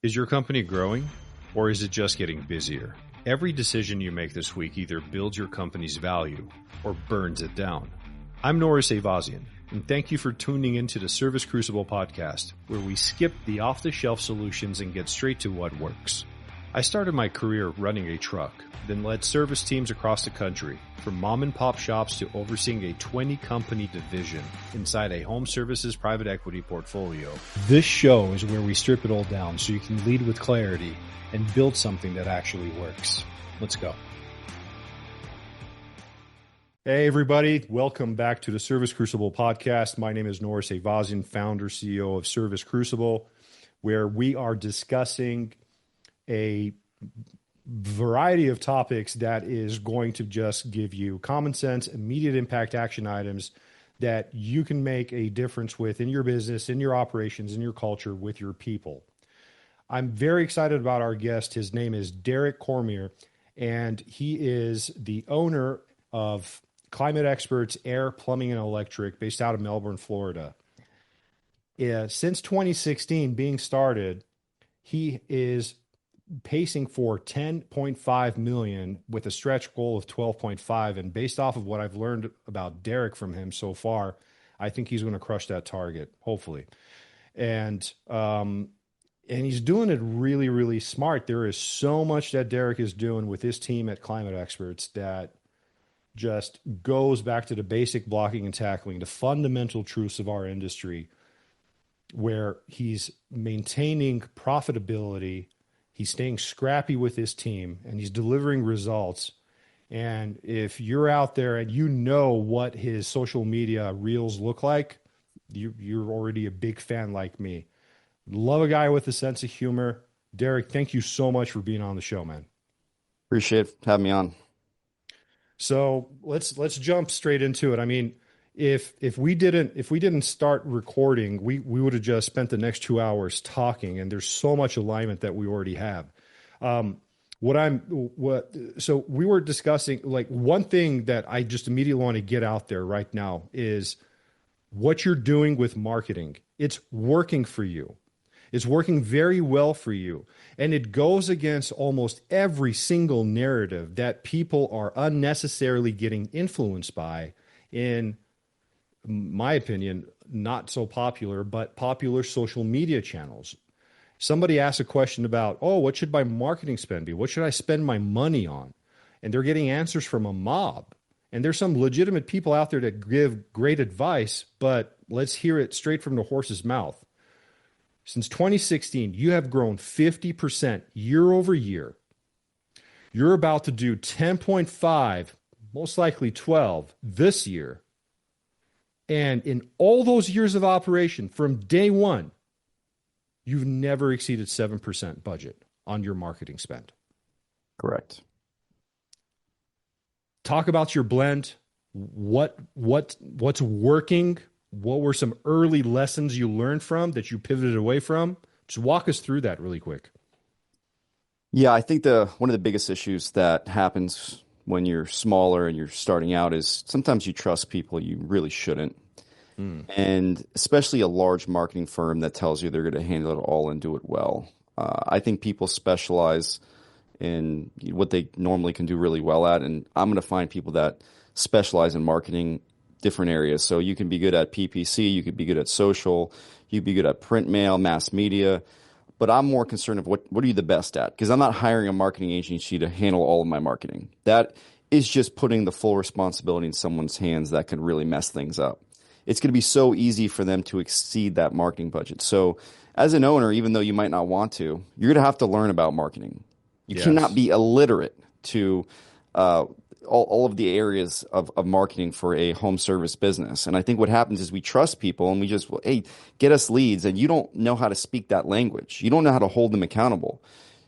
Is your company growing, or is it just getting busier? Every decision you make this week either builds your company's value or burns it down. I'm Norris Avazian, and thank you for tuning into the Service Crucible podcast, where we skip the off-the-shelf solutions and get straight to what works. I started my career running a truck, then led service teams across the country, from mom-and-pop shops to overseeing a 20-company division inside a home services private equity portfolio. This show is where we strip it all down so you can lead with clarity and build something that actually works. Let's go. Hey, everybody. Welcome back to the Service Crucible podcast. My name is Norris Avazian, founder, CEO of Service Crucible, where we are discussing a variety of topics that is going to just give you common sense, immediate impact action items that you can make a difference with in your business, in your operations, in your culture, with your people. I'm very excited about our guest. His name is Derek Cormier, and he is the owner of Climate Experts Air, Plumbing, and Electric based out of Melbourne, Florida. Since 2016 being started, he is pacing for 10.5 million with a stretch goal of 12.5. And based off of what I've learned about Derek from him so far, I think he's going to crush that target, hopefully. And he's doing it really, really smart. There is so much that Derek is doing with his team at Climate Experts that just goes back to the basic blocking and tackling, the fundamental truths of our industry, where he's maintaining profitability, he's staying scrappy with his team, and he's delivering results. And if you're out there and you know what his social media reels look like, you're already a big fan like me. Love a guy with a sense of humor. Derek, thank you so much for being on the show, man. Appreciate having me on. So let's jump straight into it. I mean, if we didn't start recording, we would have just spent the next 2 hours talking, and there's so much alignment that we already have. So we were discussing, like, one thing that I just immediately want to get out there right now is what you're doing with marketing. It's working for you. It's working very well for you. And it goes against almost every single narrative that people are unnecessarily getting influenced by in my opinion, not so popular, but popular social media channels. Somebody asked a question about, what should my marketing spend be? What should I spend my money on? And they're getting answers from a mob. And there's some legitimate people out there that give great advice, but let's hear it straight from the horse's mouth. Since 2016, you have grown 50% year over year. You're about to do 10.5, most likely 12 this year. And in all those years of operation, from day one, you've never exceeded 7% budget on your marketing spend. Correct. Talk about your blend. What's working? What were some early lessons you learned from that you pivoted away from? Just walk us through that really quick. Yeah, I think one of the biggest issues that happens when you're smaller and you're starting out is sometimes you trust people you really shouldn't. And especially a large marketing firm that tells you they're going to handle it all and do it well. I think people specialize in what they normally can do really well at. And I'm going to find people that specialize in marketing different areas. So you can be good at PPC, you could be good at social, you could be good at print mail, mass media. But I'm more concerned of what are you the best at? Because I'm not hiring a marketing agency to handle all of my marketing. That is just putting the full responsibility in someone's hands that could really mess things up. It's going to be so easy for them to exceed that marketing budget. So as an owner, even though you might not want to, you're going to have to learn about marketing. You cannot be illiterate to all of the areas of marketing for a home service business. And I think what happens is we trust people and we just, hey, get us leads. And you don't know how to speak that language. You don't know how to hold them accountable.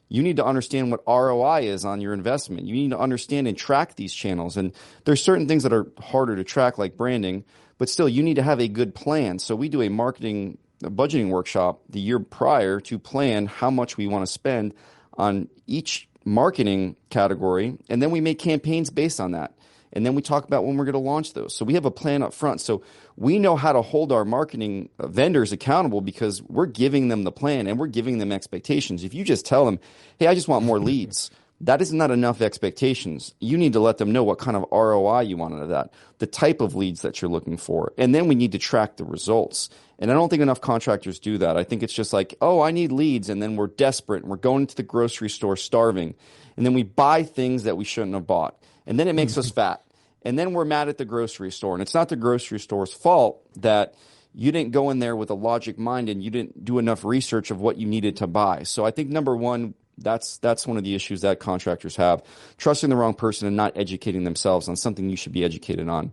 You need to understand what ROI is on your investment. You need to understand and track these channels. And there's certain things that are harder to track, like branding, but still you need to have a good plan. So we do a budgeting workshop the year prior to plan how much we want to spend on each marketing category, and then we make campaigns based on that. And then we talk about when we're going to launch those. So we have a plan up front. So we know how to hold our marketing vendors accountable because we're giving them the plan and we're giving them expectations. If you just tell them, hey, I just want more leads, that is not enough expectations. You need to let them know what kind of ROI you want out of that, the type of leads that you're looking for. And then we need to track the results. And I don't think enough contractors do that. I think it's just like, oh, I need leads. And then we're desperate and we're going to the grocery store starving. And then we buy things that we shouldn't have bought. And then it makes us fat. And then we're mad at the grocery store. And it's not the grocery store's fault that you didn't go in there with a logic mind and you didn't do enough research of what you needed to buy. So I think number one, that's one of the issues that contractors have, trusting the wrong person and not educating themselves on something you should be educated on.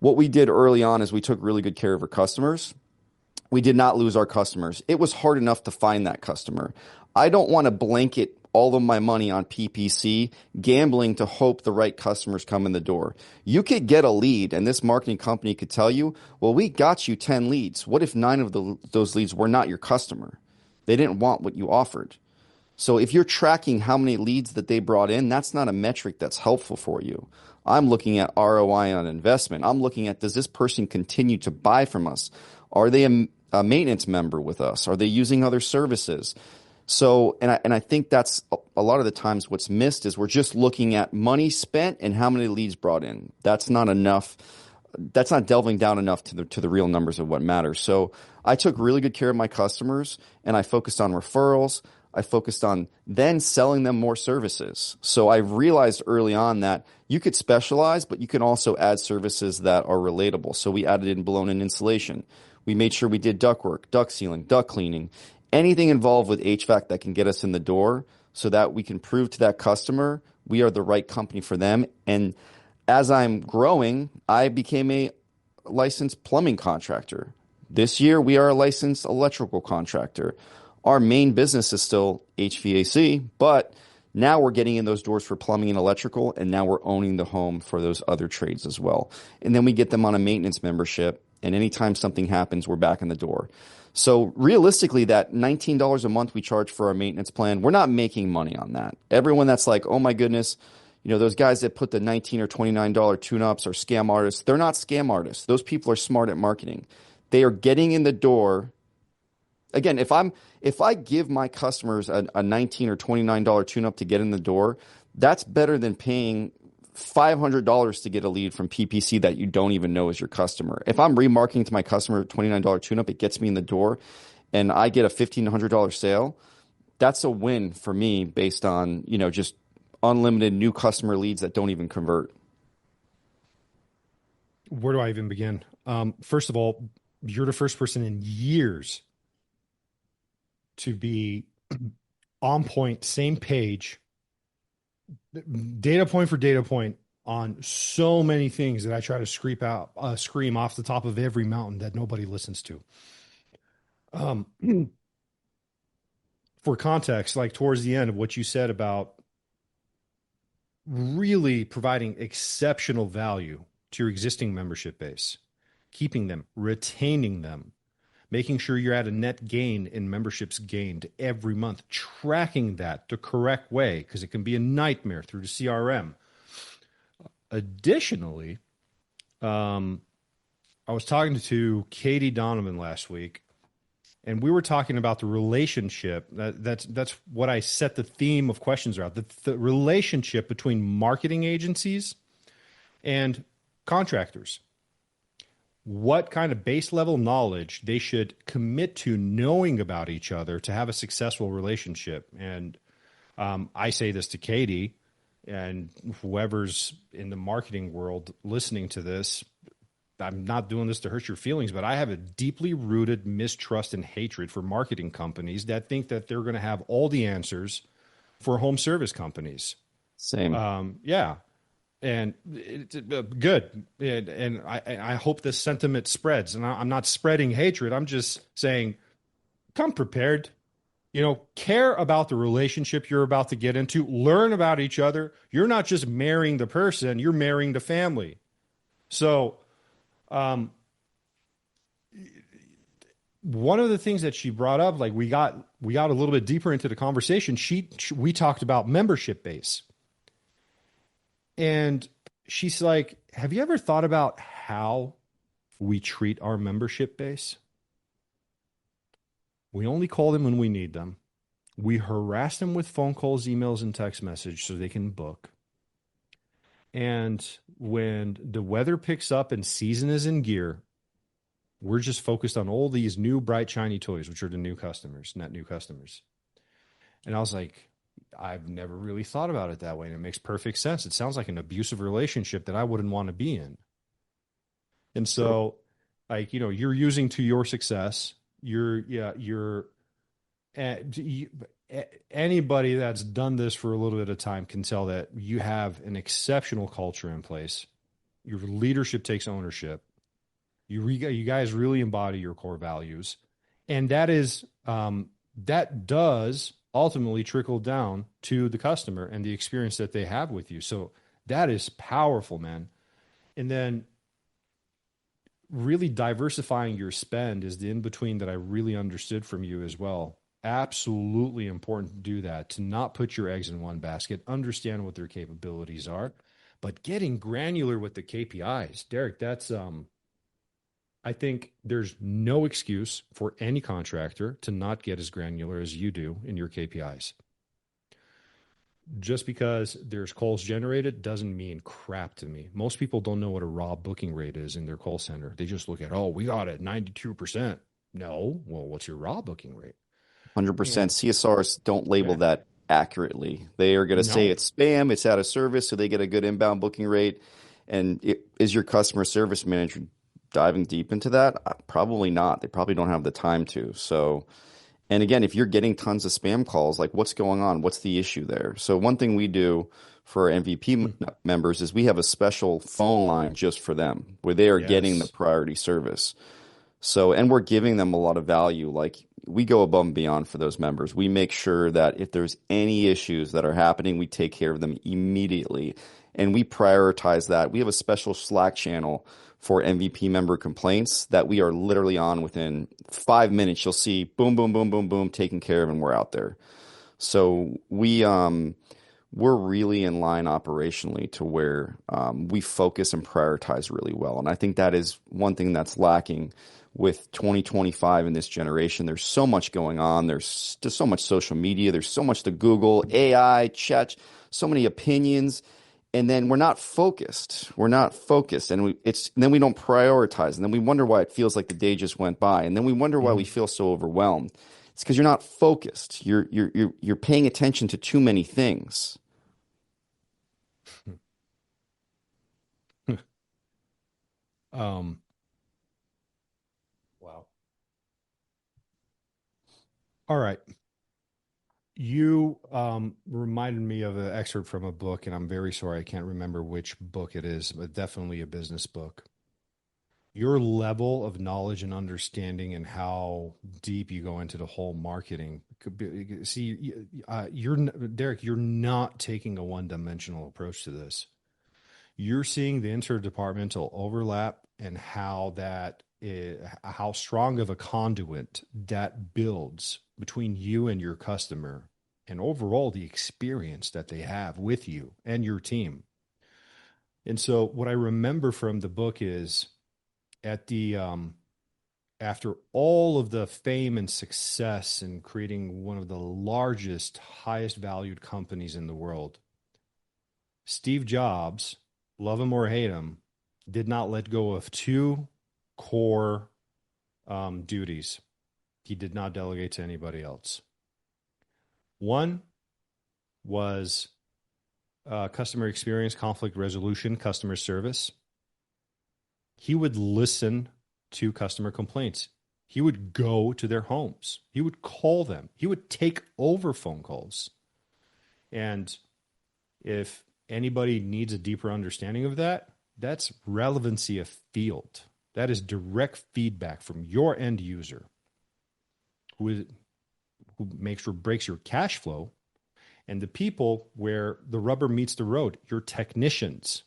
What we did early on is we took really good care of our customers. We did not lose our customers. It was hard enough to find that customer. I don't want to blanket all of my money on PPC, gambling to hope the right customers come in the door. You could get a lead, and this marketing company could tell you, well, we got you 10 leads. What if 9 of those leads were not your customer? They didn't want what you offered. So if you're tracking how many leads that they brought in, that's not a metric that's helpful for you. I'm looking at ROI on investment. I'm looking at, does this person continue to buy from us? Are they a maintenance member with us? Are they using other services? So, and I think that's a lot of the times what's missed is we're just looking at money spent and how many leads brought in. That's not enough. That's not delving down enough to the real numbers of what matters. So I took really good care of my customers and I focused on referrals. I focused on then selling them more services. So I realized early on that you could specialize, but you can also add services that are relatable. So we added in blown-in insulation. We made sure we did ductwork, duct sealing, duct cleaning, anything involved with HVAC that can get us in the door so that we can prove to that customer we are the right company for them. And as I'm growing, I became a licensed plumbing contractor. This year, we are a licensed electrical contractor. Our main business is still HVAC, but now we're getting in those doors for plumbing and electrical, and now we're owning the home for those other trades as well. And then we get them on a maintenance membership, and anytime something happens, we're back in the door. So realistically, that $19 a month we charge for our maintenance plan, we're not making money on that. Everyone that's like, oh my goodness, those guys that put the $19 or $29 tune-ups are scam artists. They're not scam artists. Those people are smart at marketing. They are getting in the door. Again, if I give my customers a $19 or $29 tune-up to get in the door, that's better than paying $500 to get a lead from PPC that you don't even know is your customer. If I'm remarketing to my customer a $29 tune-up, it gets me in the door, and I get a $1,500 sale. That's a win for me based on just unlimited new customer leads that don't even convert. Where do I even begin? First of all, you're the first person in years to be on point, same page, data point for data point on so many things that I try to scream off the top of every mountain that nobody listens to. For context, like towards the end of what you said about really providing exceptional value to your existing membership base, keeping them, retaining them, making sure you're at a net gain in memberships gained every month, tracking that the correct way, because it can be a nightmare through the CRM. Additionally, I was talking to Katie Donovan last week, and we were talking about the relationship. That's what I set the theme of questions around, the relationship between marketing agencies and contractors. What kind of base level knowledge they should commit to knowing about each other to have a successful relationship. And I say this to Katie and whoever's in the marketing world listening to this. I'm not doing this to hurt your feelings, but I have a deeply rooted mistrust and hatred for marketing companies that think that they're going to have all the answers for home service companies. Same. Yeah. And it's good. And I hope this sentiment spreads. And I'm not spreading hatred. I'm just saying, come prepared. Care about the relationship you're about to get into. Learn about each other. You're not just marrying the person, you're marrying the family. So, one of the things that she brought up, like we got a little bit deeper into the conversation. We talked about membership base. And she's like, have you ever thought about how we treat our membership base? We only call them when we need them. We harass them with phone calls, emails, and text message so they can book. And when the weather picks up and season is in gear, we're just focused on all these new bright shiny toys, which are the new customers, net new customers. And I was like, I've never really thought about it that way. And it makes perfect sense. It sounds like an abusive relationship that I wouldn't want to be in. And True. so, like, you're using to your success. You're anybody that's done this for a little bit of time can tell that you have an exceptional culture in place. Your leadership takes ownership. You guys really embody your core values, and that does ultimately trickle down to the customer and the experience that they have with you. So that is powerful, man. And then really diversifying your spend is the in between that I really understood from you as well. Absolutely important to do that, to not put your eggs in one basket, understand what their capabilities are, but getting granular with the KPIs. Derek, that's I think there's no excuse for any contractor to not get as granular as you do in your KPIs. Just because there's calls generated doesn't mean crap to me. Most people don't know what a raw booking rate is in their call center. They just look at, oh, we got it 92%. No, well, what's your raw booking rate? 100% And CSRs don't label yeah, that accurately. They are going to say no. it's spam, it's out of service, so they get a good inbound booking rate. And is your customer service manager diving deep into that? Probably not. They probably don't have the time to. So, and again, if you're getting tons of spam calls, like what's going on? What's the issue there? So one thing we do for our MVP members is we have a special phone line just for them where they are getting the Yes. priority service. So, and we're giving them a lot of value. Like we go above and beyond for those members. We make sure that if there's any issues that are happening, we take care of them immediately. And we prioritize that. We have a special Slack channel for MVP member complaints that we are literally on within 5 minutes. You'll see boom, boom, boom, boom, boom, taken care of, and we're out there. So we're really in line operationally to where we focus and prioritize really well. And I think that is one thing that's lacking with 2025 in this generation. There's so much going on. There's just so much social media. There's so much to Google, AI, chat, so many opinions. And then we're not focused. We're not focused. And then we don't prioritize. And then we wonder why it feels like the day just went by. And then we wonder why we Mhm. feel so overwhelmed. It's because you're not focused. You're paying attention to too many things. um, wow. All right. You reminded me of an excerpt from a book, and I'm very sorry I can't remember which book it is, but definitely a business book. Your level of knowledge and understanding and how deep you go into the whole marketing could be, see, Derek, you're not taking a one-dimensional approach to this. You're seeing the interdepartmental overlap and how strong of a conduit that builds between you and your customer and overall the experience that they have with you and your team. And so what I remember from the book is at the after all of the fame and success in creating one of the largest, highest valued companies in the world, Steve Jobs, love him or hate him, did not let go of two core duties. He did not delegate to anybody else. One was customer experience, conflict resolution, customer service. He would listen to customer complaints. He would go to their homes. He would call them. He would take over phone calls. And if anybody needs a deeper understanding of that, that's relevancy of field. That is direct feedback from your end user who makes or breaks your cash flow, and the people where the rubber meets the road, your technicians.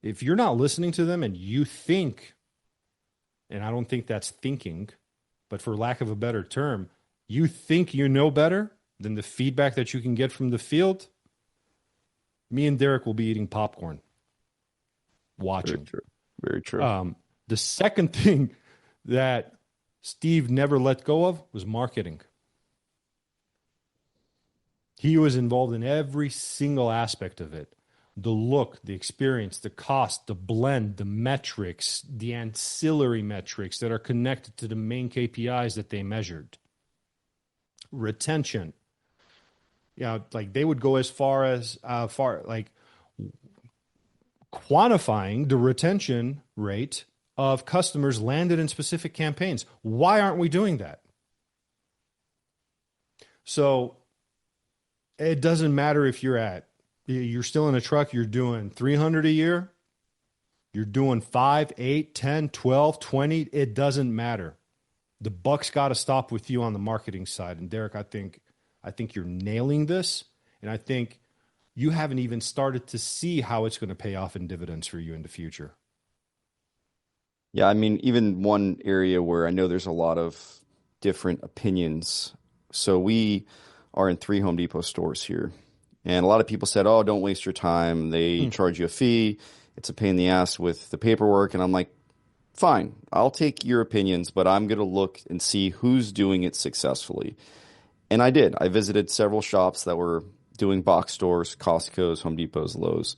If you're not listening to them and you think, and I don't think that's thinking, but for lack of a better term, you think you know better than the feedback that you can get from the field, me and Derek will be eating popcorn. Very watching. true. Very true. The second thing that Steve never let go of was marketing. He was involved in every single aspect of it. The look, the experience, the cost, the blend, the metrics, the ancillary metrics that are connected to the main KPIs that they measured. Retention. Yeah, like they would go as far as like quantifying the retention rate of customers landed in specific campaigns. Why aren't we doing that? So it doesn't matter if you're still in a truck, you're doing 300 a year, you're doing 5, 8, 10, 12, 20, it doesn't matter. The buck's got to stop with you on the marketing side. And Derek, I think you're nailing this. And I think you haven't even started to see how it's going to pay off in dividends for you in the future. Yeah, I mean, even one area where I know there's a lot of different opinions. So we are in 3 Home Depot stores here. And a lot of people said, oh, don't waste your time. They charge you a fee. It's a pain in the ass with the paperwork. And I'm like, fine, I'll take your opinions, but I'm going to look and see who's doing it successfully. And I did. I visited several shops that were doing box stores, Costco's, Home Depot's, Lowe's.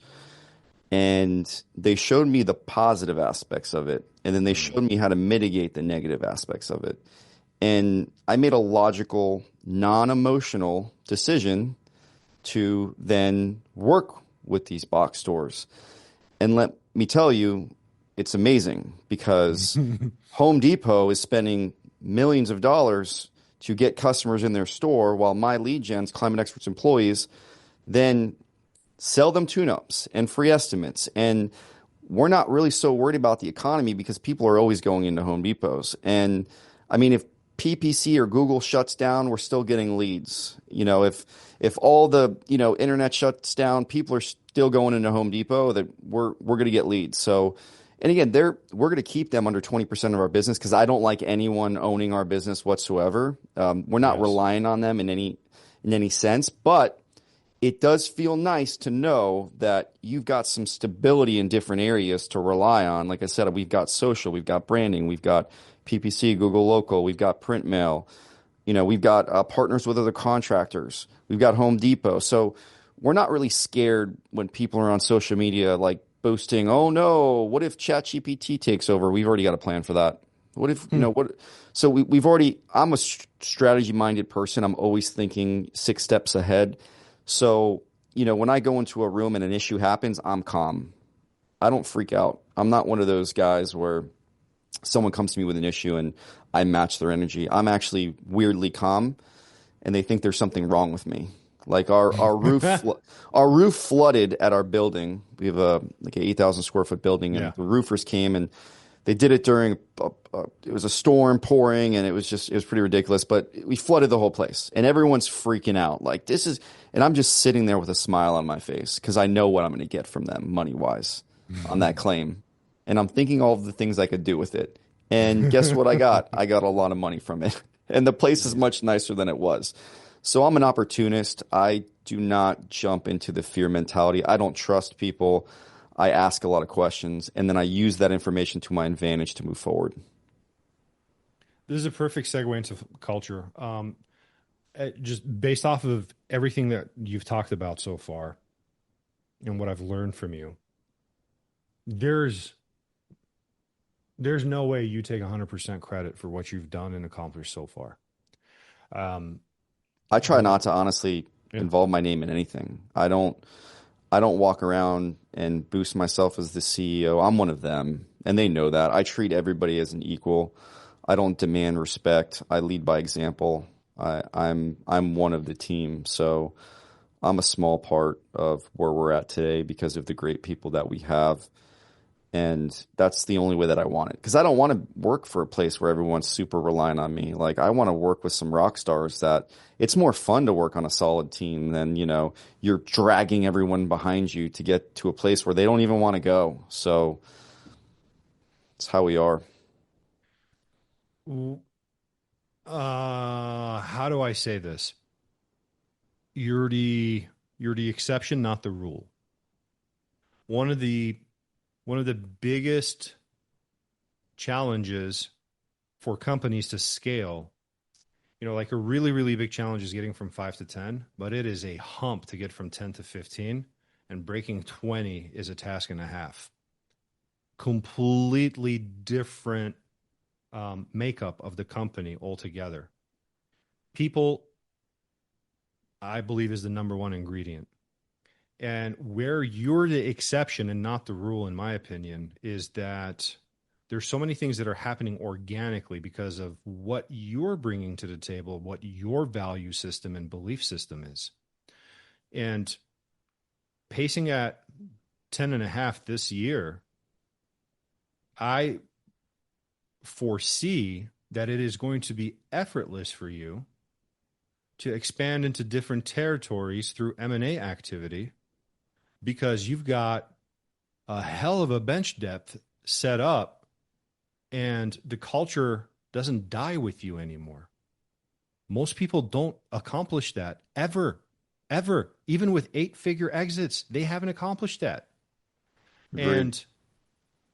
And they showed me the positive aspects of it. And then they showed me how to mitigate the negative aspects of it. And I made a logical, non-emotional decision to then work with these box stores. And let me tell you, it's amazing because Home Depot is spending millions of dollars to get customers in their store while my lead gens, Climate Experts employees, then sell them tune-ups and free estimates. And we're not really so worried about the economy because people are always going into Home Depots. And I mean, if PPC or Google shuts down, we're still getting leads. If all the, internet shuts down, people are still going into Home Depot, that we're going to get leads. So, and again, we're going to keep them under 20% of our business because I don't like anyone owning our business whatsoever. We're not relying on them in any sense, but it does feel nice to know that you've got some stability in different areas to rely on. Like I said, we've got social, we've got branding, we've got PPC, Google Local, we've got print mail, we've got partners with other contractors, we've got Home Depot. So we're not really scared when people are on social media like boasting, oh no, what if ChatGPT takes over? We've already got a plan for that. What if, what? So I'm a strategy minded person. I'm always thinking 6 steps ahead. So, when I go into a room and an issue happens, I'm calm. I don't freak out. I'm not one of those guys where someone comes to me with an issue and I match their energy. I'm actually weirdly calm and they think there's something wrong with me. Like our roof flooded at our building. We have like an 8,000 square foot building, and the roofers came and they did it during it was a storm pouring, and it was pretty ridiculous. But we flooded the whole place, and everyone's freaking out. Like and I'm just sitting there with a smile on my face because I know what I'm going to get from them money wise on that claim, and I'm thinking all of the things I could do with it. And guess what I got? I got a lot of money from it, and the place is much nicer than it was. So I'm an opportunist. I do not jump into the fear mentality. I don't trust people. I ask a lot of questions, and then I use that information to my advantage to move forward. This is a perfect segue into culture. Just based off of everything that you've talked about so far and what I've learned from you, there's no way you take 100% credit for what you've done and accomplished so far. I try not to honestly involve my name in anything. I don't walk around and boost myself as the CEO. I'm one of them, and they know that. I treat everybody as an equal. I don't demand respect. I lead by example. I'm one of the team, so I'm a small part of where we're at today because of the great people that we have. And that's the only way that I want it. Because I don't want to work for a place where everyone's super reliant on me. Like, I want to work with some rock stars that it's more fun to work on a solid team than, you're dragging everyone behind you to get to a place where they don't even want to go. So it's how we are. How do I say this? You're the exception, not the rule. One of the one of the biggest challenges for companies to scale, like a really, really big challenge is getting from 5 to 10, but it is a hump to get from 10 to 15, and breaking 20 is a task and a half. Completely different makeup of the company altogether. People, I believe, is the number one ingredient. And where you're the exception and not the rule, in my opinion, is that there's so many things that are happening organically because of what you're bringing to the table, what your value system and belief system is. And pacing at 10 and a half this year, I foresee that it is going to be effortless for you to expand into different territories through M&A activity, because you've got a hell of a bench depth set up and the culture doesn't die with you anymore. Most people don't accomplish that ever. Even with 8-figure exits, they haven't accomplished that. Agreed. And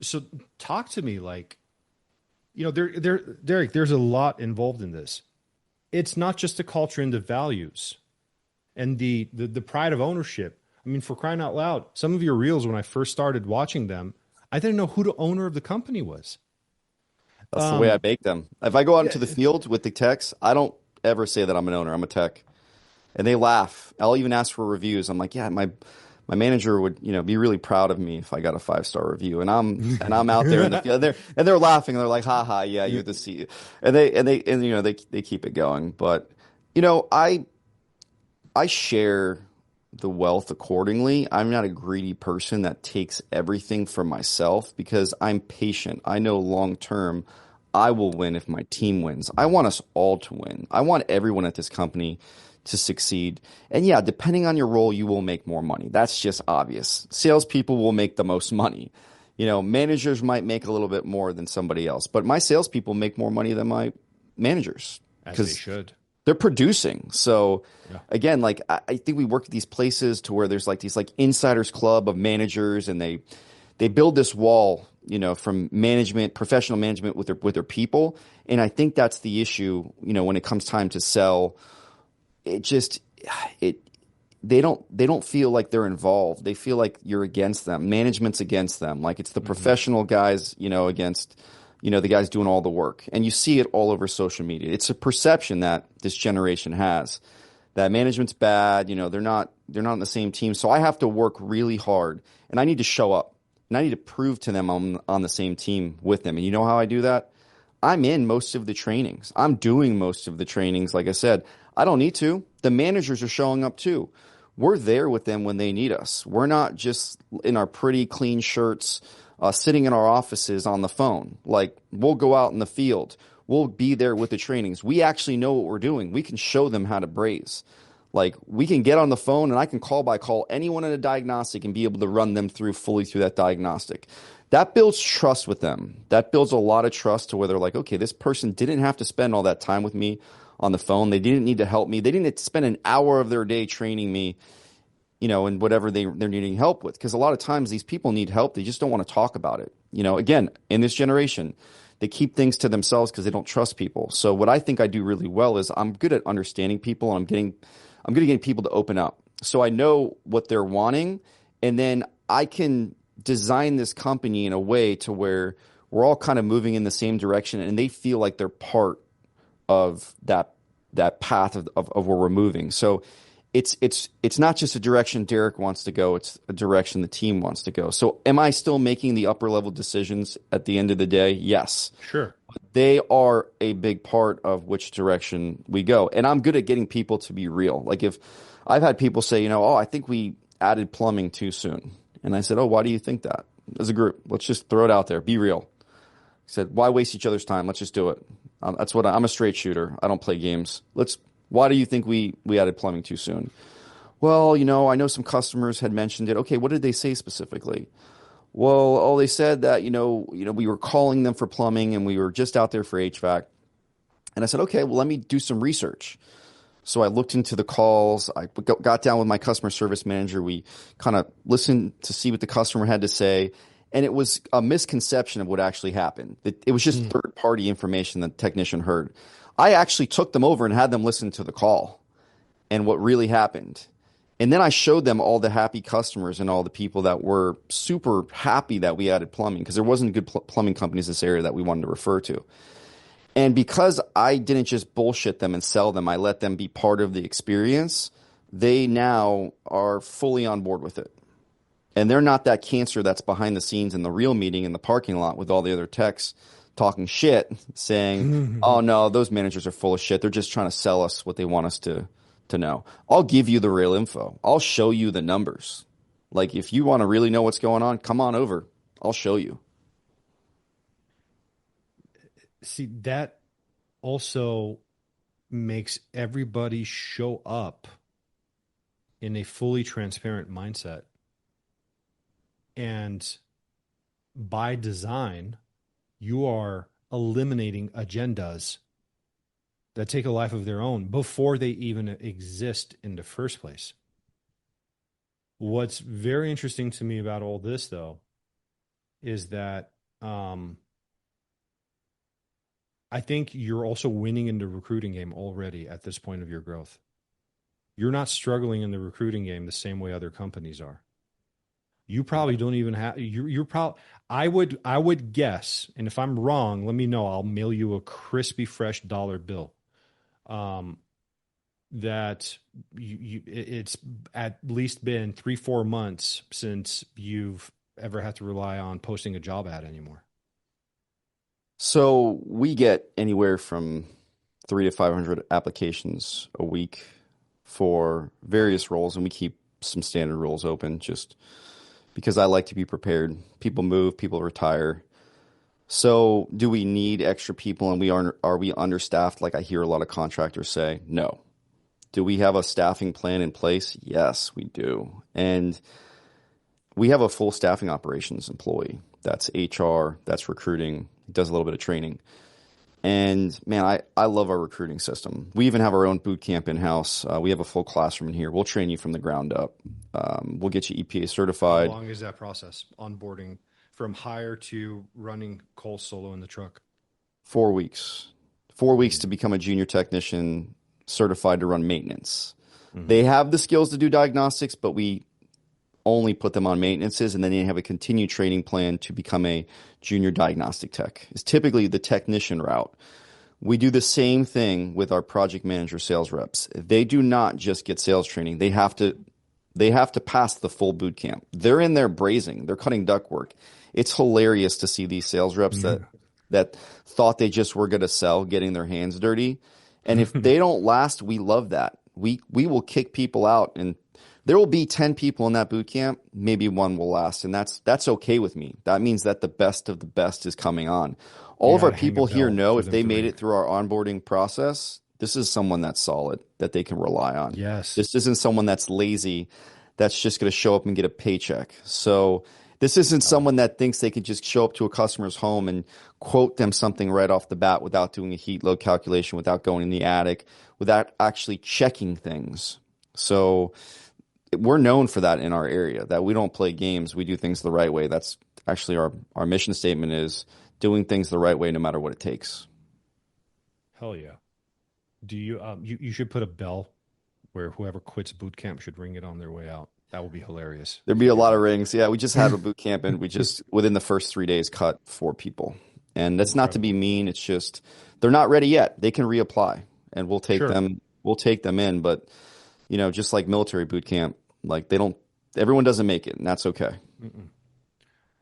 so talk to me like, Derek, there's a lot involved in this. It's not just the culture and the values and the pride of ownership. I mean, for crying out loud, some of your reels, when I first started watching them, I didn't know who the owner of the company was. That's the way I make them. If I go out into the field with the techs, I don't ever say that I'm an owner. I'm a tech. And they laugh. I'll even ask for reviews. I'm like, yeah, my manager would, be really proud of me if I got a 5-star review. And I'm out there in the field, and they're laughing. And they're like, ha ha, yeah, you're the CEO. And they keep it going. But I share the wealth accordingly. I'm not a greedy person that takes everything for myself, because I'm patient. I know long term I will win if my team wins. I want us all to win. I want everyone at this company to succeed. And yeah, depending on your role, you will make more money. That's just obvious. Salespeople will make the most money. Managers might make a little bit more than somebody else, but my salespeople make more money than my managers. As they should. They're producing. So again, like I think we work at these places to where there's like these like insiders club of managers, and they build this wall, from management, professional management with their people. And I think that's the issue, when it comes time to sell. They don't feel like they're involved. They feel like you're against them. Management's against them. Like it's the professional guys, against the guys doing all the work. And you see it all over social media. It's a perception that this generation has that management's bad. They're not on the same team. So I have to work really hard, and I need to show up, and I need to prove to them I'm on the same team with them. And you know how I do that? I'm in most of the trainings. I'm doing most of the trainings. Like I said, I don't need to. The managers are showing up too. We're there with them when they need us. We're not just in our pretty clean shirts, sitting in our offices on the phone. Like, we'll go out in the field. We'll be there with the trainings. We actually know what we're doing. We can show them how to braze. Like, we can get on the phone, and I can call by call anyone in a diagnostic and be able to run them fully through that diagnostic. That builds trust with them. That builds a lot of trust to where they're like, okay, this person didn't have to spend all that time with me on the phone. They didn't need to help me. They didn't need to spend an hour of their day training me, in whatever they're needing help with. Because a lot of times these people need help. They just don't want to talk about it. Again, in this generation, they keep things to themselves because they don't trust people. So what I think I do really well is I'm good at understanding people, and I'm good at getting people to open up. So I know what they're wanting, and then I can design this company in a way to where we're all kind of moving in the same direction, and they feel like they're part of that path of where we're moving. So it's not just a direction Derek wants to go, it's a direction the team wants to go. So am I still making the upper level decisions at the end of the day? Yes. Sure. They are a big part of which direction we go. And I'm good at getting people to be real. Like, if I've had people say, I think we added plumbing too soon. And I said, why do you think that? As a group, let's just throw it out there. Be real. I said, why waste each other's time? Let's just do it. That's what I'm a straight shooter. I don't play games. Why do you think we added plumbing too soon? Well, I know some customers had mentioned it. Okay, what did they say specifically? Well, they said that, we were calling them for plumbing and we were just out there for HVAC. And I said, okay, well, let me do some research. So I looked into the calls. I got down with my customer service manager. We kind of listened to see what the customer had to say. And it was a misconception of what actually happened. It was just Mm. third-party information that the technician heard. I actually took them over and had them listen to the call and what really happened. And then I showed them all the happy customers and all the people that were super happy that we added plumbing because there wasn't good plumbing companies in this area that we wanted to refer to. And because I didn't just bullshit them and sell them, I let them be part of the experience. They now are fully on board with it. And they're not that cancer that's behind the scenes in the real meeting in the parking lot with all the other techs talking shit, saying, "Oh no, those managers are full of shit. They're just trying to sell us what they want us to know." I'll give you the real info. I'll show you the numbers. Like if you want to really know what's going on, come on over. I'll show you. See, that also makes everybody show up in a fully transparent mindset. And by design, you are eliminating agendas that take a life of their own before they even exist in the first place. What's very interesting to me about all this, though, is that I think you're also winning in the recruiting game already at this point of your growth. You're not struggling in the recruiting game the same way other companies are. You probably don't even have you're probably I would guess, and if I'm wrong, let me know. I'll mail you a crispy fresh dollar bill. Um, that it's at least been 3-4 months since you've ever had to rely on posting a job ad anymore. So we get anywhere from 300 to 500 applications a week for various roles, and we keep some standard roles open just because I like to be prepared. People move, people retire. So do we need extra people and are we understaffed like I hear a lot of contractors say? No. Do we have a staffing plan in place? Yes, we do. And we have a full staffing operations employee. That's HR, that's recruiting, does a little bit of training. And man, I love our recruiting system. We even have our own boot camp in-house. We have a full classroom in here. We'll train you from the ground up. We'll get you EPA How certified. long is that process onboarding from hire to running Cole solo in the truck? 4 weeks. 4 weeks to Mm-hmm. become a junior technician certified to run maintenance. Mm-hmm. They have the skills to do diagnostics, but we only put them on maintenances, and then they have a continued training plan to become a junior diagnostic tech. It's typically the technician route. We do the same thing with our project manager sales reps. They do not just get sales training. They have to pass the full boot camp. They're in there brazing. They're cutting ductwork. It's hilarious to see these sales reps that thought they just were going to sell, getting their hands dirty. And if they don't last, we love that. We will kick people out, and there will be 10 people in that boot camp. Maybe one will last, and that's okay with me. That means that the best of the best is coming on. All You of our got to hang a people here bell know for if them they to made ring. it through our onboarding process, this is someone that's solid that they can rely on. Yes. This isn't someone that's lazy, that's just going to show up and get a paycheck. So this isn't someone that thinks they could just show up to a customer's home and quote them something right off the bat without doing a heat load calculation, without going in the attic, without actually checking things. So we're known for that in our area, that we don't play games. We do things the right way. That's actually our mission statement is doing things the right way no matter what it takes. Hell yeah. Do you should put a bell where whoever quits boot camp should ring it on their way out. That would be hilarious There'd if be you a did lot of that. rings. Yeah, we just had a boot camp and we just within the first 3 days cut 4 people. And that's not to be Incredible. mean. It's just they're not ready yet. They can reapply and Sure. we'll take them in. But just like military boot camp, like everyone doesn't make it, and that's okay. Mm-mm.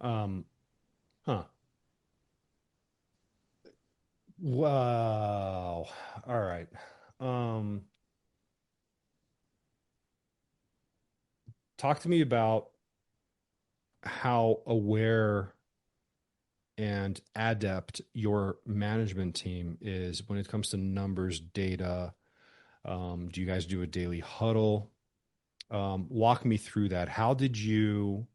Um, huh. Wow. All right. Um, Talk to me about how aware and adept your management team is when it comes to numbers, data. Do you guys do a daily huddle? Walk me through that. How did you,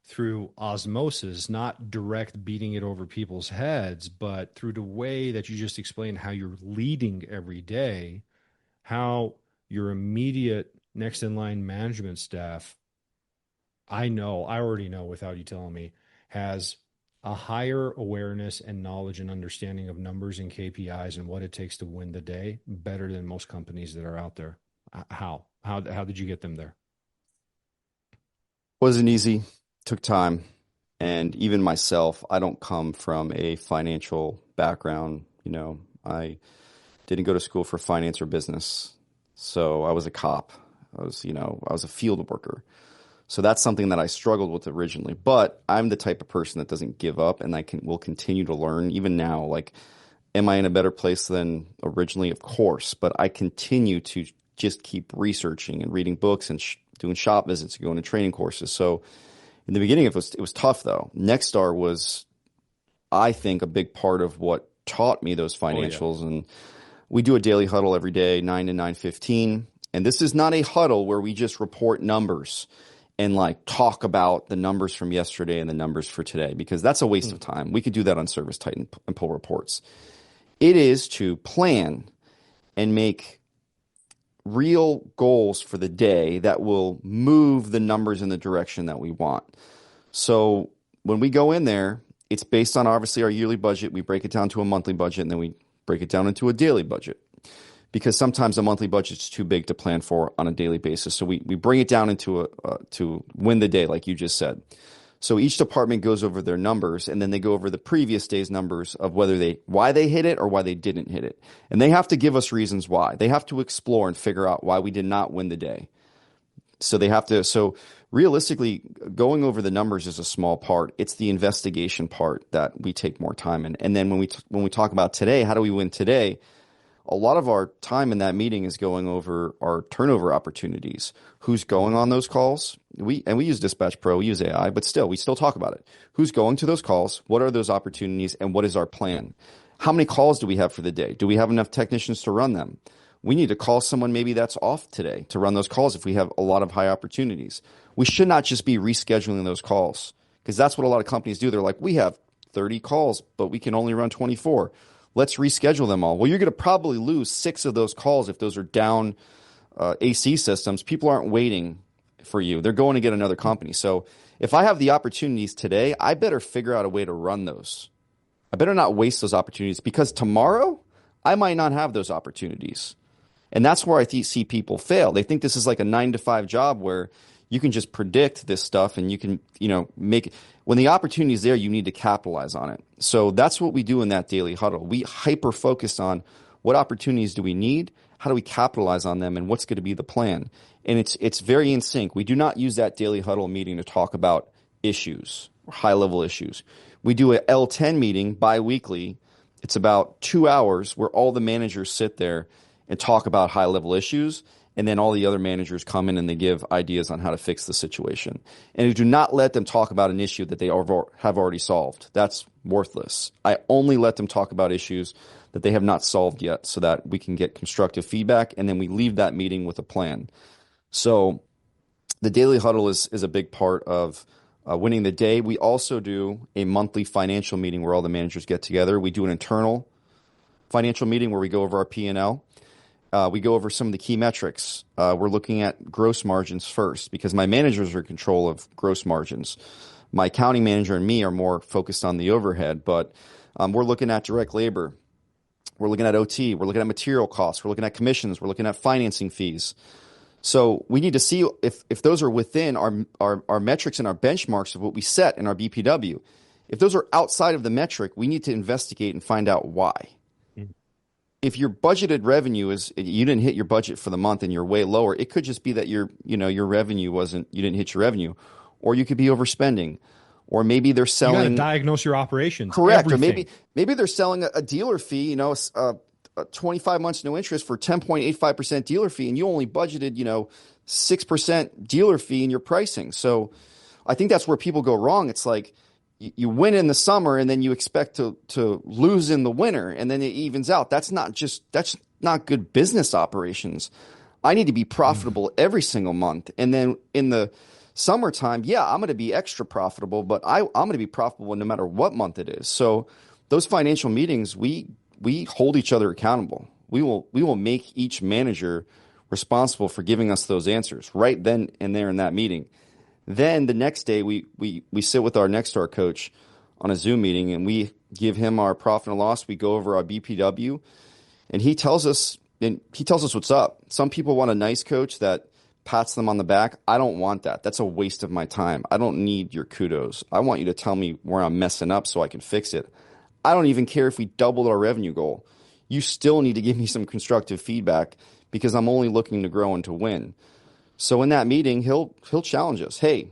through osmosis, not direct beating it over people's heads, but through the way that you just explained how you're leading every day, how your immediate next in line management staff, I already know without you telling me, has a higher awareness and knowledge and understanding of numbers and KPIs and what it takes to win the day better than most companies that are out there. How did you get them there? Wasn't easy, took time. And even myself, I don't come from a financial background. I didn't go to school for finance or business. So I was a cop. I was a field worker. So that's something that I struggled with originally. But I'm the type of person that doesn't give up, and will continue to learn even now. Like, am I in a better place than originally? Of course. But I continue to just keep researching and reading books and doing shop visits and going to training courses. So in the beginning, it was tough, though. Nexstar was, I think, a big part of what taught me those financials. Oh, yeah. And we do a daily huddle every day, 9 to 9:15. And this is not a huddle where we just report numbers and like talk about the numbers from yesterday and the numbers for today, because that's a waste of time. We could do that on Service Titan and pull reports. It is to plan and make real goals for the day that will move the numbers in the direction that we want. So when we go in there, it's based on obviously our yearly budget. We break it down to a monthly budget, and then we break it down into a daily budget, because sometimes a monthly budget is too big to plan for on a daily basis. So we bring it down into to win the day, like you just said. So each department goes over their numbers, and then they go over the previous day's numbers of why they hit it or why they didn't hit it. And they have to give us reasons why. They have to explore and figure out why we did not win the day. So realistically, going over the numbers is a small part. It's the investigation part that we take more time in. And then when we talk about today, how do we win today? A lot of our time in that meeting is going over our turnover opportunities. Who's going on those calls? We use Dispatch Pro, we use AI, but we still talk about it. Who's going to those calls? What are those opportunities? And what is our plan? How many calls do we have for the day? Do we have enough technicians to run them? We need to call someone maybe that's off today to run those calls if we have a lot of high opportunities. We should not just be rescheduling those calls, because that's what a lot of companies do. They're like, we have 30 calls, but we can only run 24. Let's reschedule them all. Well, you're going to probably lose 6 of those calls if those are down AC systems. People aren't waiting for you. They're going to get another company. So if I have the opportunities today, I better figure out a way to run those. I better not waste those opportunities, because tomorrow I might not have those opportunities. And that's where I see people fail. They think this is like a 9-to-5 job where you can just predict this stuff and you can, make it. When the opportunity is there, you need to capitalize on it. So that's what we do in that daily huddle. We hyper focus on what opportunities do we need, how do we capitalize on them, and what's going to be the plan. And it's very in sync. We do not use that daily huddle meeting to talk about issues, high-level issues. We do a L10 meeting bi-weekly. It's about 2 hours where all the managers sit there and talk about high-level issues, and then all the other managers come in and they give ideas on how to fix the situation. And do not let them talk about an issue that they have already solved. That's worthless. I only let them talk about issues that they have not solved yet, so that we can get constructive feedback, and then we leave that meeting with a plan. So the daily huddle is a big part of winning the day. We also do a monthly financial meeting where all the managers get together. We do an internal financial meeting where we go over our P&L. We go over some of the key metrics. We're looking at gross margins first, because my managers are in control of gross margins. My accounting manager and me are more focused on the overhead, but we're looking at direct labor. We're looking at OT. We're looking at material costs. We're looking at commissions. We're looking at financing fees. So we need to see if those are within our metrics and our benchmarks of what we set in our BPW. If those are outside of the metric, we need to investigate and find out why. If your budgeted revenue is, you didn't hit your budget for the month and you're way lower, it could just be that your revenue you didn't hit your revenue, or you could be overspending, or maybe they're selling. You got to diagnose your operations. Correct. Everything. Or maybe they're selling a dealer fee, 25 months no interest for 10.85% dealer fee, and you only budgeted, 6% dealer fee in your pricing. So I think that's where people go wrong. It's like, you win in the summer and then you expect to lose in the winter, and then it evens out. That's not good business operations. I need to be profitable every single month. And then in the summertime, I'm going to be extra profitable, but I'm going to be profitable no matter what month it is. So those financial meetings, we hold each other accountable. We will make each manager responsible for giving us those answers right then and there in that meeting. Then the next day, we sit with our next door coach on a Zoom meeting, and we give him our profit and loss. We go over our BPW, and he tells us what's up. Some people want a nice coach that pats them on the back. I don't want that. That's a waste of my time. I don't need your kudos. I want you to tell me where I'm messing up so I can fix it. I don't even care if we doubled our revenue goal. You still need to give me some constructive feedback because I'm only looking to grow and to win. So in that meeting, he'll challenge us. Hey,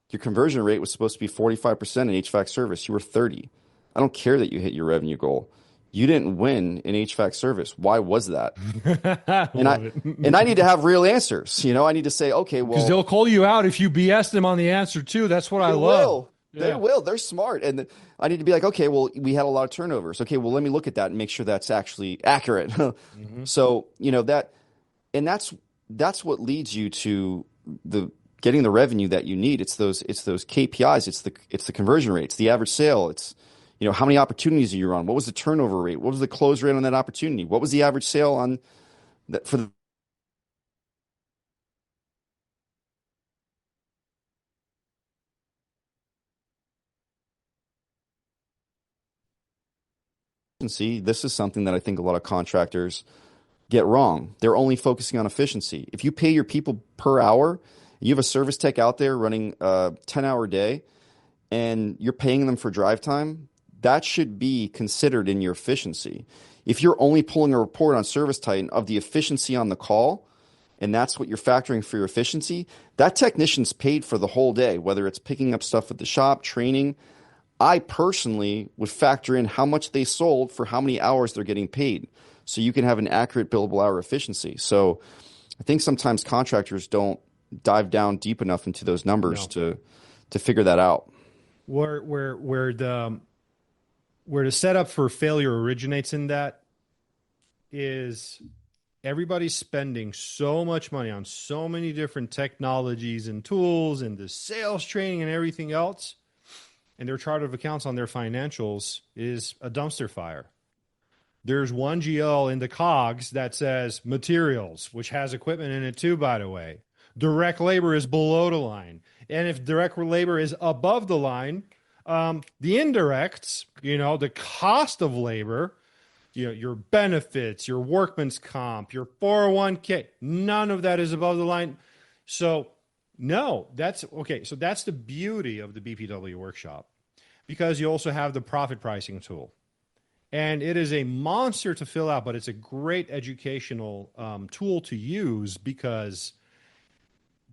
your conversion rate was supposed to be 45% in HVAC service. You were 30. I don't care that you hit your revenue goal. You didn't win in HVAC service. Why was that? And I need to have real answers. I need to say, okay, well, because they'll call you out if you BS them on the answer too. That's what I love. They will. They're smart. And I need to be like, okay, well, we had a lot of turnovers. Okay, well, let me look at that and make sure that's actually accurate. So, that's what leads you to getting the revenue that you need. It's those KPIs. It's the conversion rate. It's the average sale. It's, how many opportunities are you on? What was the turnover rate? What was the close rate on that opportunity? What was the average sale on that for the efficiency? This is something that I think a lot of contractors get wrong. They're only focusing on efficiency. If you pay your people per hour, you have a service tech out there running a 10-hour day, and you're paying them for drive time, that should be considered in your efficiency. If you're only pulling a report on Service Titan of the efficiency on the call, and that's what you're factoring for your efficiency, that technician's paid for the whole day, whether it's picking up stuff at the shop, training. I personally would factor in how much they sold for how many hours they're getting paid, so you can have an accurate billable hour efficiency. So I think sometimes contractors don't dive down deep enough into those numbers to figure that out. Where the setup for failure originates in that is everybody's spending so much money on so many different technologies and tools and the sales training and everything else, and their chart of accounts on their financials is a dumpster fire. There's one GL in the COGS that says materials, which has equipment in it too, by the way. Direct labor is below the line. And if direct labor is above the line, the indirects, the cost of labor, your benefits, your workman's comp, your 401k, none of that is above the line. So no, that's okay. So that's the beauty of the BPW workshop, because you also have the profit pricing tool. And it is a monster to fill out, but it's a great educational tool to use, because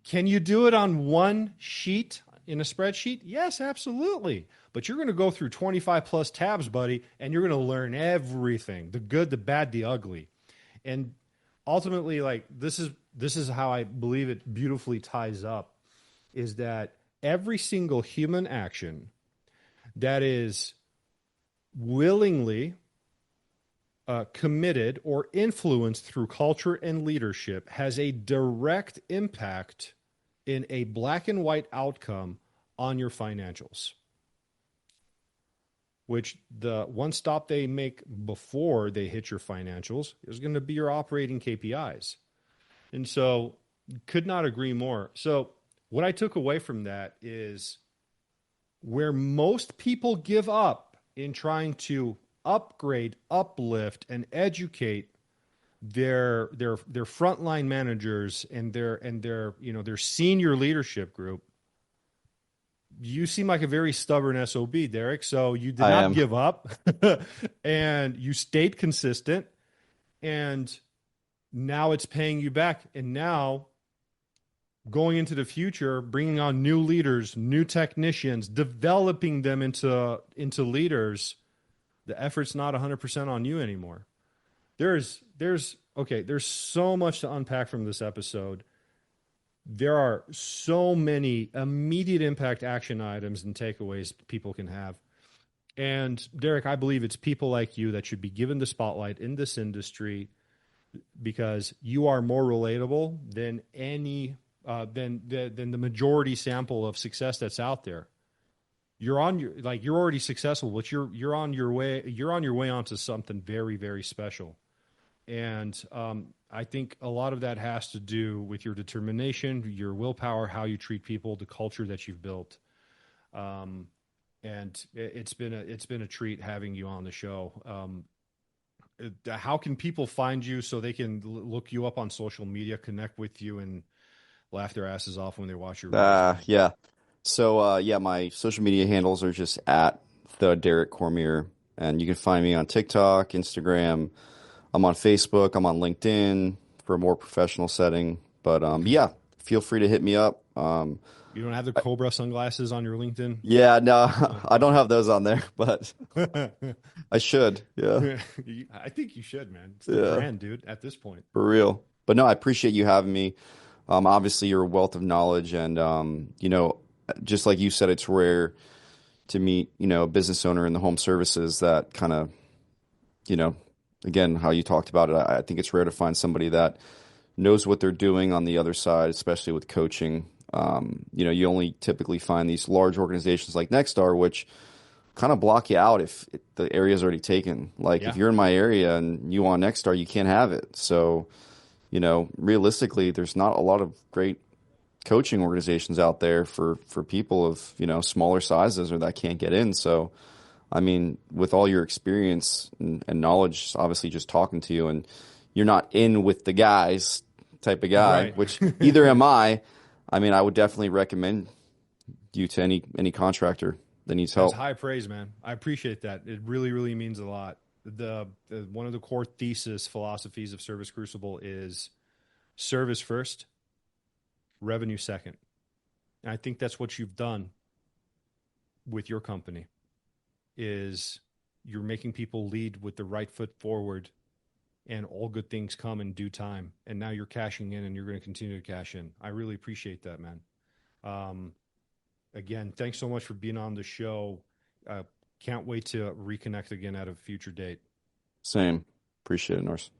can you do it on one sheet in a spreadsheet? Yes, absolutely. But you're going to go through 25 plus tabs, buddy, and you're going to learn everything, the good, the bad, the ugly. And ultimately, like this is how I believe it beautifully ties up, is that every single human action that is willingly committed or influenced through culture and leadership has a direct impact in a black and white outcome on your financials, which the one stop they make before they hit your financials is going to be your operating KPIs. And so could not agree more. So what I took away from that is where most people give up in trying to upgrade, uplift, and educate their frontline managers and their senior leadership group. You seem like a very stubborn SOB, Derek. So you did not give up and you stayed consistent, and now it's paying you back. And now going into the future, bringing on new leaders, new technicians, developing them into leaders, the effort's not 100% on you anymore. There's so much to unpack from this episode. There are so many immediate impact action items and takeaways people can have. And Derek, I believe it's people like you that should be given the spotlight in this industry, because you are more relatable than than the majority sample of success that's out there. You're already successful, but you're on your way onto something very, very special. And I think a lot of that has to do with your determination, your willpower, how you treat people, the culture that you've built. And it's been a treat having you on the show. How can people find you so they can look you up on social media, connect with you, and laugh their asses off when they watch your videos, man? Yeah. So yeah, my social media handles are just at the Derek Cormier, and you can find me on TikTok, Instagram. I'm on Facebook. I'm on LinkedIn for a more professional setting. But yeah, feel free to hit me up. You don't have the Cobra sunglasses on your LinkedIn? Yeah, no, I don't have those on there, but I should. Yeah, I think you should, man. It's the yeah, brand, dude, at this point. for real. But no, I appreciate you having me. Obviously, you're a wealth of knowledge, and just like you said, it's rare to meet, a business owner in the home services that kind of, you know, again, how you talked about it. I think it's rare to find somebody that knows what they're doing on the other side, especially with coaching. You only typically find these large organizations like Nexstar, which kind of block you out if the area is already taken. Like if Yeah. you're in my area and you want Nexstar, you can't have it. So, realistically, there's not a lot of great coaching organizations out there for people of, smaller sizes or that can't get in. So, I mean, with all your experience and knowledge, obviously just talking to you, and you're not in with the guys type of guy, Right. which either am I. I mean, I would definitely recommend you to any contractor that needs That's help. high praise, man. I appreciate that. It really, really means a lot. The one of the core thesis philosophies of Service Crucible is service first, revenue second. And I think that's what you've done with your company is you're making people lead with the right foot forward, and all good things come in due time. And now you're cashing in and you're going to continue to cash in. I really appreciate that, man. Um, Again, thanks so much for being on the show. Can't wait to reconnect again at a future date. Same. Appreciate it, Norse.